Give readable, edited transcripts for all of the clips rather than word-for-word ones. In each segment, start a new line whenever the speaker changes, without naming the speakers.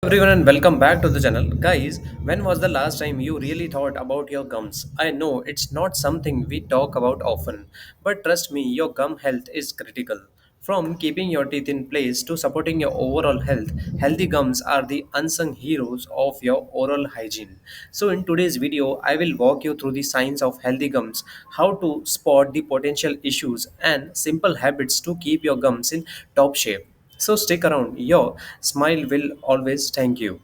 Everyone and welcome back to the channel. Guys, when was the last time you really thought about your gums? I know it's not something we talk about often, but trust me, your gum health is critical. From keeping your teeth in place to supporting your overall health, healthy gums are the unsung heroes of your oral hygiene. So in today's video, I will walk you through the signs of healthy gums, how to spot the potential issues and simple habits to keep your gums in top shape. So stick around. Your smile will always thank you.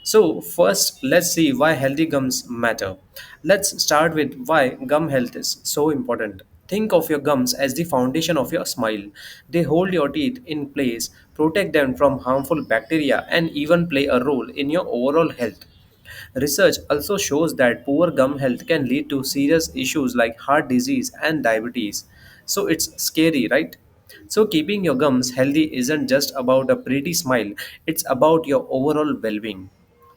So first, let's see why healthy gums matter. Let's start with why gum health is so important. Think of your gums as the foundation of your smile. They hold your teeth in place, protect them from harmful bacteria, and even play a role in your overall health. Research also shows that poor gum health can lead to serious issues like heart disease and diabetes. So it's scary, right? So keeping your gums healthy isn't just about a pretty smile, it's about your overall well-being.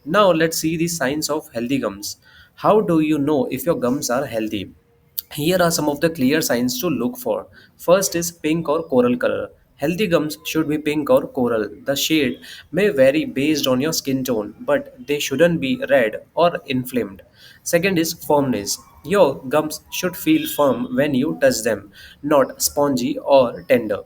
Now let's see the signs of healthy gums. How do you know if your gums are healthy? Here are some of the clear signs to look for. First is pink or coral color. Healthy gums should be pink or coral. The shade may vary based on your skin tone, but they shouldn't be red or inflamed. Second is firmness. Your gums should feel firm when you touch them, not spongy or tender.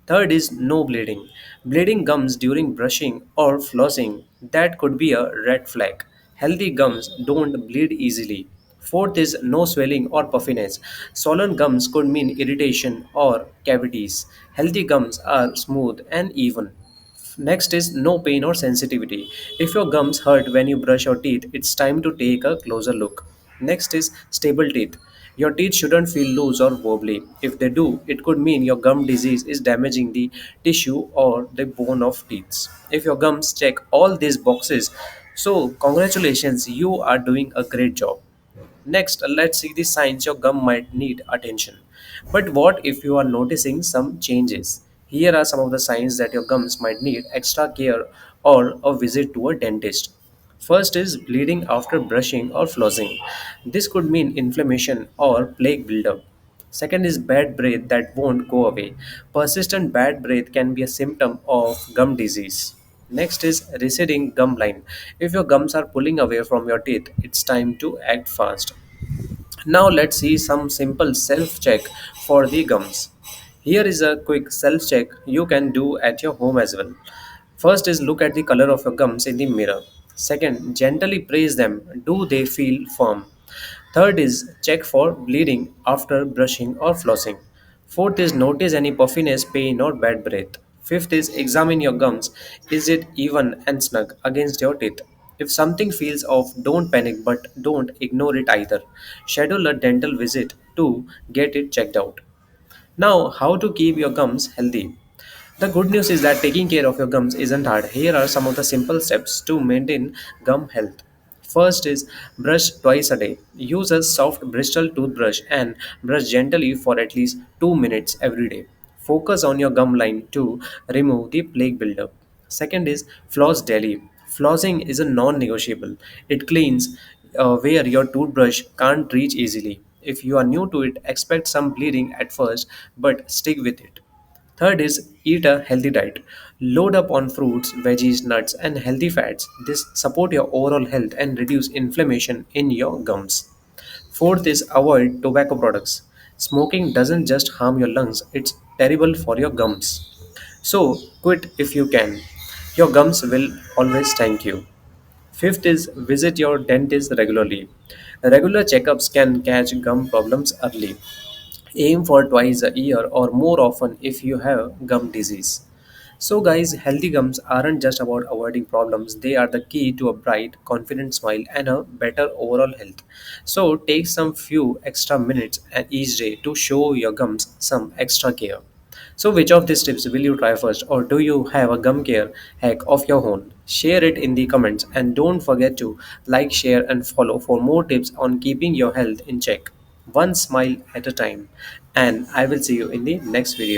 Third is no bleeding. Bleeding gums during brushing or flossing, that could be a red flag. Healthy gums don't bleed easily. Fourth is no swelling or puffiness. Swollen gums could mean irritation or cavities. Healthy gums are smooth and even. Next is no pain or sensitivity. If your gums hurt when you brush your teeth, it's time to take a closer look. Next is stable teeth. Your teeth shouldn't feel loose or wobbly. If they do, it could mean your gum disease is damaging the tissue or the bone of teeth. If your gums check all these boxes, so congratulations, you are doing a great job. Next, let's see the signs your gum might need attention. But what if you are noticing some changes? Here are some of the signs that your gums might need extra care or a visit to a dentist. First is bleeding after brushing or flossing. This could mean inflammation or plaque buildup. Second is bad breath that won't go away. Persistent bad breath can be a symptom of gum disease. Next is receding gum line. If your gums are pulling away from your teeth, it's time to act fast. Now let's see some simple self-check for the gums. Here is a quick self-check you can do at your home as well. First is look at the color of your gums in the mirror. Second, gently press them. Do they feel firm? Third is check for bleeding after brushing or flossing. Fourth is notice any puffiness, pain, or bad breath. Fifth is examine your gums. Is it even and snug against your teeth? If something feels off, don't panic but don't ignore it either. Schedule a dental visit to get it checked out. Now, how to keep your gums healthy? The good news is that taking care of your gums isn't hard. Here are some of the simple steps to maintain gum health. First is brush twice a day. Use a soft bristle toothbrush and brush gently for at least 2 minutes every day. Focus on your gum line to remove the plaque buildup. Second is floss daily. Flossing is a non-negotiable. It cleans where your toothbrush can't reach easily. If you are new to it, expect some bleeding at first, but stick with it. Third is eat a healthy diet. Load up on fruits, veggies, nuts, and healthy fats. This support your overall health and reduce inflammation in your gums. Fourth is avoid tobacco products. Smoking doesn't just harm your lungs, it's terrible for your gums. So quit if you can. Your gums will always thank you. Fifth is visit your dentist regularly. Regular checkups can catch gum problems early. Aim for twice a year or more often if you have gum disease. So, guys, healthy gums aren't just about avoiding problems, they are the key to a bright, confident smile and a better overall health. So, take some few extra minutes each day to show your gums some extra care. So, which of these tips will you try first, or do you have a gum care hack of your own? Share it in the comments and don't forget to like, share, and follow for more tips on keeping your health in check. One smile at a time. And I will see you in the next video.